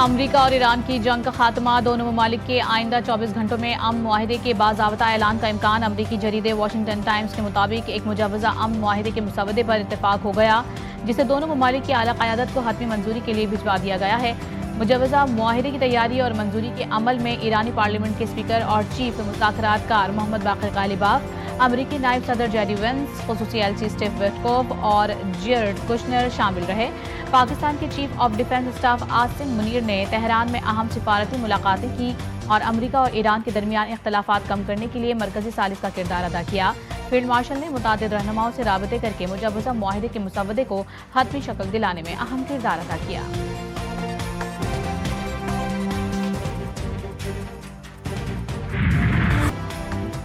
अमरीका और ईरान की जंग का खात्मा, दोनों ममालिक के आइंदा 24 घंटों में अमन मुआहिदे के बाज़ाब्ता ऐलान का इम्कान। अमरीकी जरीदे वाशिंगटन टाइम्स के मुताबिक एक मुजवज़ा अमन मुआहिदे के मुसवदे पर इत्तेफाक हो गया, जिसे दोनों ममालिक की आला क़यादत को हतमी मंजूरी के लिए भिजवा दिया गया है। मुजवज़ा मुआहिदे की तैयारी और मंजूरी के अमल में ईरानी पार्लियामेंट के स्पीकर और चीफ मुज़ाकरातकार मोहम्मद बाक़िर गालिबाफ, अमरीकी नायब सदर जेडी वेंस, ख़ुसूसी एलची स्टीव विटकोफ और जेरेड कुशनर शामिल रहे। पाकिस्तान के chief of defence staff Asim Munir ने तेहरान में अहम सिफारती मुलाकातें की और अमरीका और ईरान के दरमियान इख्तलाफात कम करने के लिए मरकजी सालिस का किरदार अदा किया। फील्ड मार्शल ने मुतादिद रहनुमाओं से राबते करके मुजवज़ा मुआहिदे के मुसवदे को हतमी शक्ल दिलाने में अहम किरदार अदा किया।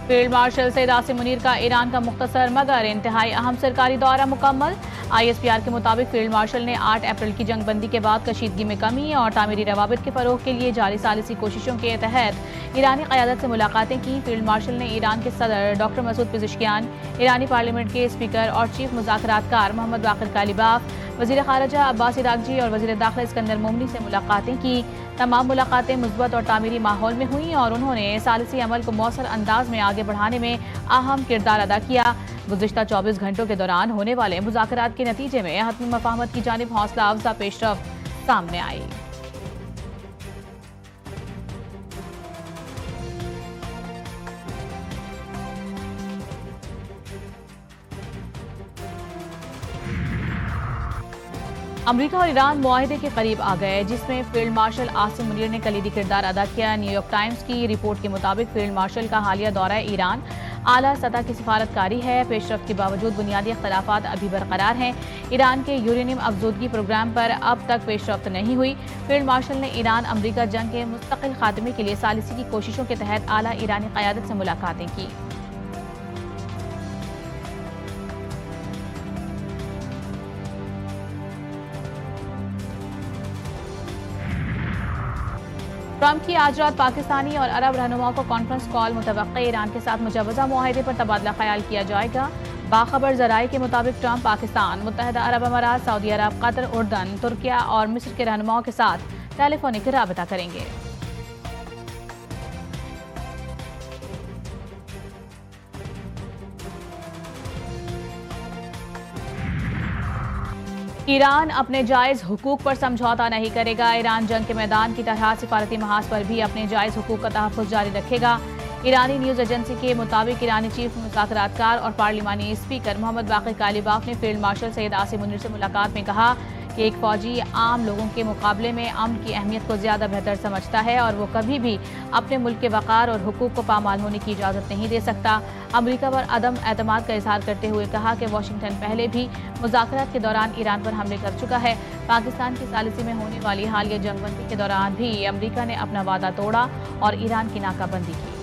फील्ड मार्शल सैयद आसिम मुनीर का ईरान का मुख्तसर मगर इंतहाई अहम सरकारी दौरा मुकम्मल। ISPR के मुताबिक फील्ड मार्शल ने 8 अप्रैल की जंगबंदी के बाद कशीदगी में कमी और तामीरी रवाबित के फरोग के लिए जारी सालिसी कोशिशों के तहत ईरानी क़यादत से मुलाकातें की। फील्ड मार्शल ने ईरान के सदर डॉक्टर मसूद पिज़ेश्कियान, ईरानी पार्लियामेंट के स्पीकर और चीफ मुज़ाकरातकार मोहम्मद बाक़िर गालिबाफ, वज़ीर ख़ारजा अब्बास इराक़ची और वज़ीर दाखिला इस्कंदर मोमनी से मुलाकातें की। तमाम मुलाकातें मुस्बत और तामीरी माहौल में हुई और उन्होंने सालिसी अमल को मौसर अंदाज में आगे बढ़ाने में अहम किरदार अदा किया। गुज़िश्ता 24 घंटों के दौरान होने वाले मुज़ाकरात के नतीजे में हतमी मफ़ाहमत की जानिब हौसला अफजा पेशरफ्त सामने आई। अमरीका और ईरान मुआहिदे के करीब आ गए, जिसमें फील्ड मार्शल आसिम मुनीर ने कलीदी किरदार अदा किया। न्यूयॉर्क टाइम्स की रिपोर्ट के मुताबिक फील्ड मार्शल का हालिया दौरा ईरान आला सतह की सिफारतकारी है। पेशरफ्त के बावजूद बुनियादी इख्तलाफात अभी बरकरार हैं। ईरान के यूरेनियम अफजूदगी प्रोग्राम पर अब तक पेशरफ्त नहीं हुई। फील्ड मार्शल ने ईरान अमरीका जंग के मुस्तकिल खात्मे के लिए सालिसी की कोशिशों के तहत आला ईरानी क़यादत से मुलाकातें की। ट्रंप की आज रात पाकिस्तानी और अरब रहनुमाओं को कॉन्फ्रेंस कॉल मुतवक्के। ईरान के साथ मुजवज़ा मुआहिदे पर तबादला ख्याल किया जाएगा। बाखबर ज़राए के मुताबिक ट्रंप पाकिस्तान, मुत्तहिदा अरब अमारात, सऊदी अरब, कतर, उर्दन, तुर्किया और मिस्र के रहनुमाओं के साथ टेलीफोनिक राबता करेंगे। ईरान अपने जायज़ हुकूक पर समझौता नहीं करेगा। ईरान जंग के मैदान की तरह सिफारती महाज पर भी अपने जायज़ हुकूक का तहफ़्फ़ुज़ जारी रखेगा। ईरानी न्यूज़ एजेंसी के मुताबिक ईरानी चीफ मुज़ाकरातकार और पार्लिमानी स्पीकर मोहम्मद बाक़िर गालिबाफ ने फील्ड मार्शल सैयद आसिम मुनीर से मुलाकात में कहा कि एक फ़ौजी आम लोगों के मुकाबले में अमन की अहमियत को ज़्यादा बेहतर समझता है और वो कभी भी अपने मुल्क के वक़ार और हुकूक को पामाल होने की इजाज़त नहीं दे सकता। अमरीका पर अदम एतमाद का इजहार करते हुए कहा कि वाशिंगटन पहले भी मुज़ाकरात के दौरान ईरान पर हमले कर चुका है। पाकिस्तान की सालिसी में होने वाली हालिया जंगबंदी के दौरान भी अमरीका ने अपना वादा तोड़ा और ईरान की नाकाबंदी की।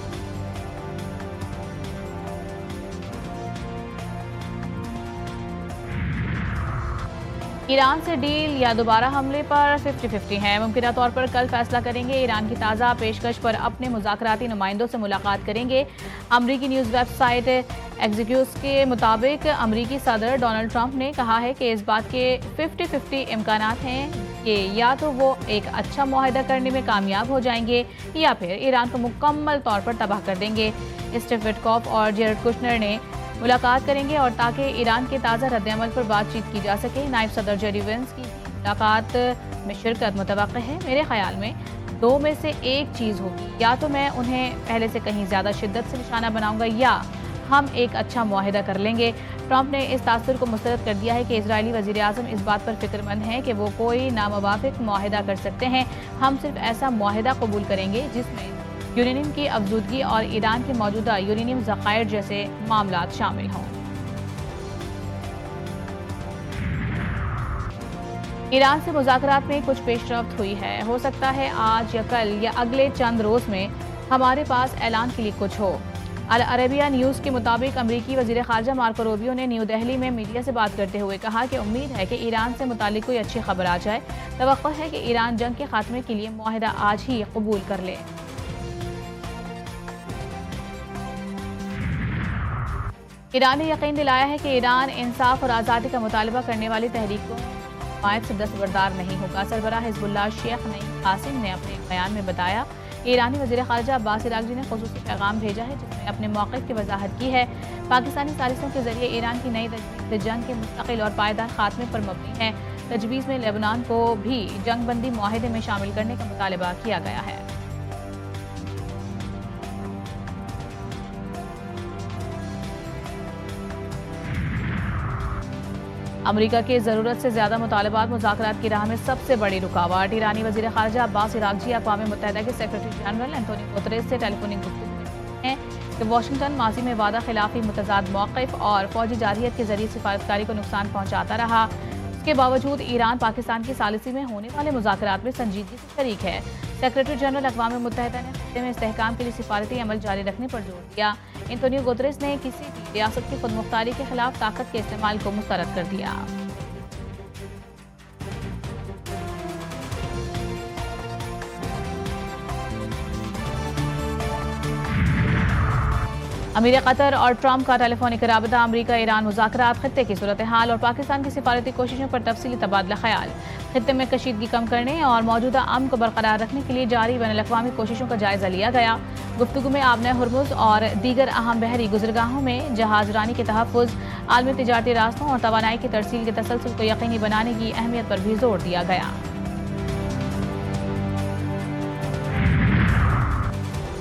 ईरान से डील या दोबारा हमले पर 50-50 है। मुमकिन तौर पर कल फैसला करेंगे। ईरान की ताज़ा पेशकश पर अपने मुज़ाकराती नुमाइंदों से मुलाकात करेंगे। अमरीकी न्यूज़ वेबसाइट एक्सिक्यूज के मुताबिक अमरीकी सदर डोनाल्ड ट्रंप ने कहा है कि इस बात के 50-50 इम्कानात हैं कि या तो वो एक अच्छा मुआहिदा करने में कामयाब हो जाएंगे या फिर ईरान को मुकम्मल तौर पर तबाह कर देंगे। स्टीव विटकोफ और जेरेड कुशनर ने मुलाकात करेंगे और ताकि ईरान के ताज़ा रद्द-ए-अमल पर बातचीत की जा सके। नायब सदर जेडी वेंस की मुलाकात में शिरकत मुतवक्किल है। मेरे ख्याल में दो में से एक चीज़ होगी, या तो मैं उन्हें पहले से कहीं ज़्यादा शिद्दत से निशाना बनाऊंगा या हम एक अच्छा मुआहिदा कर लेंगे। ट्रंप ने इस तासुर को मुस्तरद कर दिया है कि इजरायली वज़ीर आज़म इस बात पर फिक्रमंद हैं कि वो कोई नामुवाफिक मुआहिदा कर सकते हैं। हम सिर्फ ऐसा मुआहिदा कबूल करेंगे जिसमें यूरेनियम की अफजूदगी और ईरान के मौजूदा यूरेनियम ज़खायर जैसे मामलात शामिल हों। ईरान से मुज़ाकरात में कुछ पेशरफ्त हुई है। हो सकता है आज या कल या अगले चंद रोज़ में हमारे पास ऐलान के लिए कुछ हो। अल अरबिया न्यूज़ के मुताबिक अमरीकी वज़ीर ख़ारजा मार्को रूबियो ने न्यू दिल्ली में मीडिया से बात करते हुए कहा कि उम्मीद है कि ईरान से मुतालिक कोई अच्छी खबर आ जाए। तवक्को है कि ईरान जंग के खात्मे के लिए मुआहिदा आज ही कबूल कर ले। ईरान ने यकीन दिलाया है कि ईरान इंसाफ और आज़ादी का मुतालबा करने वाली तहरीक को हिमायत से दस्तबरदार नहीं होगा। सरबराह हिजबुल्लाह शेख नईम कासिम ने अपने एक बयान में बताया कि ईरानी वज़ीर ख़ारिजा अब्बास इराक़ची ने ख़ुसूसी पैगाम भेजा है जिसमें अपने मौक़िफ़ की वजाहत की है। पाकिस्तानी साजिशों के जरिए ईरान की नई तजवीज़ जंग के मुस्तक़िल और पायदार खात्मे पर मबनी है। तजवीज़ में लेबनान को भी जंग बंदी मुआहिदे में शामिल करने का मुतालबा किया गया है। अमेरिका के ज़रूरत से ज़्यादा मुतालबात मुज़ाकरात की राह में सबसे बड़ी रुकावट। ईरानी वज़ीर ख़ारिजा अब्बास इराक़ची अक़वाम मुत्तहिदा के सेक्रेटरी जनरल एंटोनियो गुतरेस से टेलीफोनिक गुफ्तगू में कि वाशिंगटन माजी में वादा खिलाफी मुतज़ाद मौक़िफ़ और फ़ौजी जारहियत के ज़रिए सिफारतकारी को नुकसान पहुँचाता रहा। इसके बावजूद ईरान पाकिस्तान की सालिसी में होने वाले मुज़ाकरात में संजीदगी से शरीक है। सेक्रेटरी जनरल अक़वाम मुत्तहिदा ने खित्ते में इस्तेहकाम के लिए सिफारती अमल जारी रखने पर जोर दिया। एंटोनियो गुतरेस ने किसी भी रियासत की खुदमुख्तारी के खिलाफ ताकत के इस्तेमाल को मुस्तरद कर दिया। अमीर कतर और ट्रंप का टेलीफोनिक राबता, अमरीका ईरान मुज़ाकरात, खित्ते की सूरत हाल और पाकिस्तान की सिफारती कोशिशों पर तफसीली तबादला ख्याल। खित्ते में कशीदगी कम करने और मौजूदा अमन को बरकरार रखने के लिए जारी बैनुल-अक़वामी कोशिशों का जायजा लिया गया। गुफ्तगू में आबने हुर्मुज़ और दीगर अहम बहरी गुज़रगाहों में जहाज रानी के तहफ़्फ़ुज़, आलमी तिजारती रास्तों और तवानाई की तरसील के तसलसल को यकीनी बनाने की अहमियत पर भी जोर दिया गया।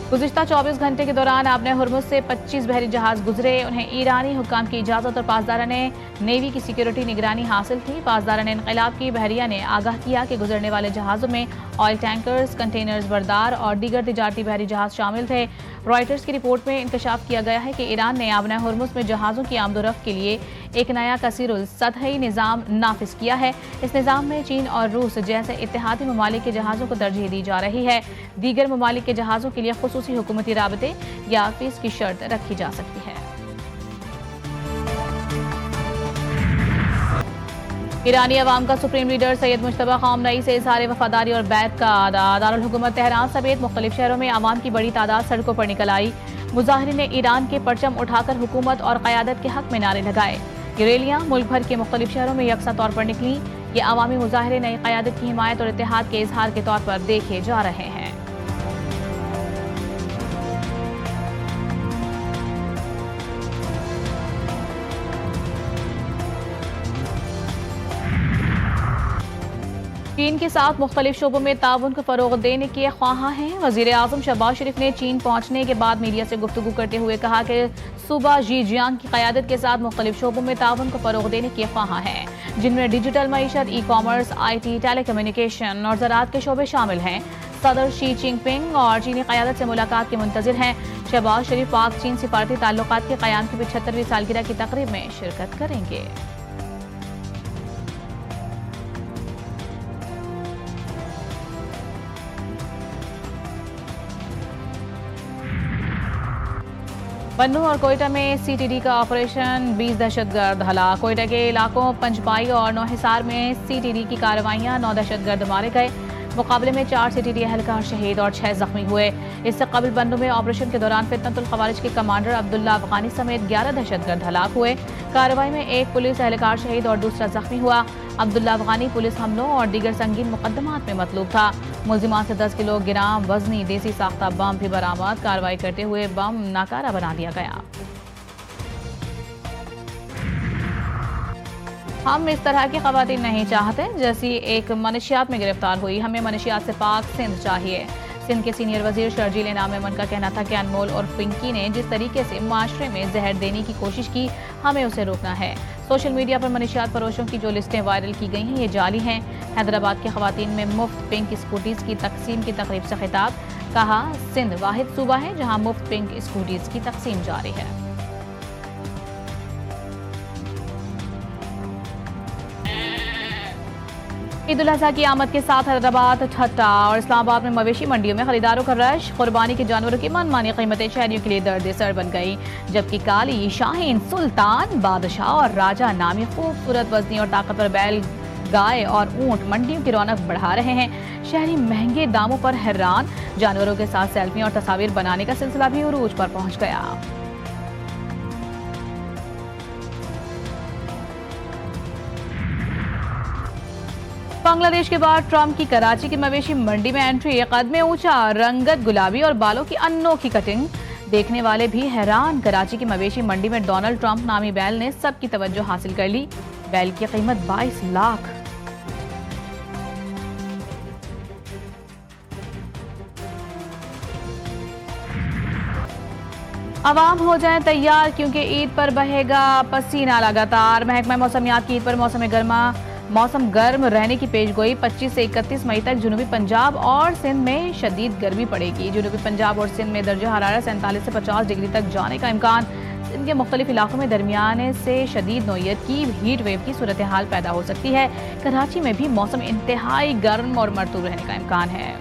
गुज़िश्ता 24 घंटे के दौरान आबने हुर्मुज़ से 25 बहरी जहाज गुजरे। उन्हें ईरानी हुक्काम की इजाज़त और पासदारा ने नेवी की सिक्योरिटी निगरानी हासिल थी। पासदारा ने इनक़लाब की बहरिया ने आगाह किया कि गुजरने वाले जहाज़ों में ऑयल टैंकर्स, कंटेनर्स बरदार और दीगर तिजारती बहरी जहाज शामिल थे। रॉयटर्स की रिपोर्ट में इंकशाफ किया गया है कि ईरान ने आबने हुर्मुज़ में जहाज़ों की आमदोरफ्त के लिए एक नया कसीरुल सतही निज़ाम नाफिज किया है। इस निज़ाम में चीन और रूस जैसे इत्तेहादी ममालिक के जहाज़ों को तरजीह दी जा रही है। दीगर ममालिक के जहाज़ों के लिए खुसूसी हुकूमती राबते या फीस की शर्त रखी जा सकती है। ईरानी अवाम का सुप्रीम लीडर सैयद मुज्तबा ख़ामनई से इज़हार वफादारी और बैत का आदा। दारुल हुकूमत तेहरान समेत मुख्तलिफ शहरों में अवाम की बड़ी तादाद सड़कों पर निकल आई। मुजाहिरीन ने ईरान के परचम उठाकर हुकूमत और क़यादत के हक में नारे लगाए। ये रैलियाँ मुल्क भर के मुख्तलिफ शहरों में यकसा तौर पर निकली। ये अवामी मुजाहिरे नई क़यादत की हिमायत और इत्तेहाद के इजहार के तौर पर देखे जा रहे हैं। चीन के साथ मुख्तलिफ शोबों में ताउन को फ़रोग़ देने के ख्वाहां हैं। वज़ीर आज़म शहबाज शरीफ ने चीन पहुँचने के बाद मीडिया से गुफ्तगू करते हुए कहा कि सूबा ज़ीजियांग की क़यादत के साथ मुख्तलिफ शोबों में ताउन को फ़रोग़ देने के ख्वाहां हैं, जिनमें डिजिटल मईशत, ई कॉमर्स, IT, टेलीकम्युनिकेशन और ज़राअत के शोबे शामिल हैं। सदर शी जिनपिंग और चीनी क़यादत से मुलाकात के मुंतज़िर हैं। शहबाज शरीफ पाक चीन सिफारती ताल्लुकात के क़याम की 75वीं सालगिरह की तक़रीब में शिरकत करेंगे। बन्नू और कोयटा में CTD का ऑपरेशन, 20 दहशतगर्द हलाक। कोयटा के इलाकों पंचपाई और नौहिसार में CTD की कार्रवाइयाँ, 9 दहशतगर्द मारे गए। मुकाबले में 4 CTD एहलकार शहीद और 6 जख्मी हुए। इससे कबल बन्नू में ऑपरेशन के दौरान फितनतुल खवारिज के कमांडर अब्दुल्ला अफगानी समेत 11 दहशतगर्द हलाक हुए। कार्रवाई में एक पुलिस एहलकार शहीद और दूसरा जख्मी हुआ। अब्दुल्ला अफगानी पुलिस हमलों और दीगर संगीन मुकदमात में मतलूब था। मुलजिमान से 10 किलोग्राम वजनी देसी साख्ता बम भी बरामद। कार्रवाई करते हुए बम नाकारा बना दिया गया। हम इस तरह की खवातीन नहीं चाहते जैसी एक मनशियात में गिरफ्तार हुई। हमें मनशियात से पाक सिंध चाहिए। सिंध के सीनियर वजीर शर्जील इनाम अमन का कहना था कि अनमोल और पिंकी ने जिस तरीके से माशरे में जहर देने की कोशिश की, हमें उसे रोकना है। सोशल मीडिया पर मनशियात फरोशों की जो लिस्टें वायरल की गई हैं, ये जाली हैं। हैदराबाद की खवातीन में मुफ्त पिंक स्कूटीज की तकसीम की तकरीब से खिताब। कहा, सिंध वाहिद सूबा है जहां मुफ्त पिंक स्कूटीज की तकसीम जारी है। ईद उल अज़हा की आमद के साथ हैदराबाद, ठट्टा और इस्लामाबाद में मवेशी मंडियों में खरीदारों का रश। कुर्बानी के जानवरों की मनमानी कीमतें शहरियों के लिए दर्द सर बन गई। जबकि काली, शाहीन, सुल्तान, बादशाह और राजा नामी खूबसूरत वजनी और ताकतवर बैल, गाय और ऊंट मंडियों की रौनक बढ़ा रहे हैं। शहरी महंगे दामों पर हैरान। जानवरों के साथ सेल्फियां और तस्वीर बनाने का सिलसिला भी उरूज पर पहुंच गया। बांग्लादेश के बाद ट्रंप की कराची की मवेशी मंडी में एंट्री, कद में ऊंचा, रंगत गुलाबी और बालों की अनोखी कटिंग, देखने वाले भी हैरान। कराची की मवेशी मंडी में डोनाल्ड ट्रंप नामी बैल ने सबकी तवज्जो हासिल कर ली। बैल की कीमत 22 लाख। आवाम हो जाएं तैयार क्योंकि ईद पर बहेगा पसीना लगातार। महकमा मौसमियात की ईद पर मौसम गर्म रहने की पेशगोई। 25 से 31 मई तक जनूबी पंजाब और सिंध में शदीद गर्मी पड़ेगी। जनूबी पंजाब और सिंध में दर्जा हरारत 47 से 50 डिग्री तक जाने का इम्कान। सिंध के मुख्तलिफ इलाकों में दरमियाने से शदीद नौयत की हीट वेव की सूरत हाल पैदा हो सकती है। कराची में भी मौसम इंतहाई गर्म और मरतूब रहने का इम्कान है।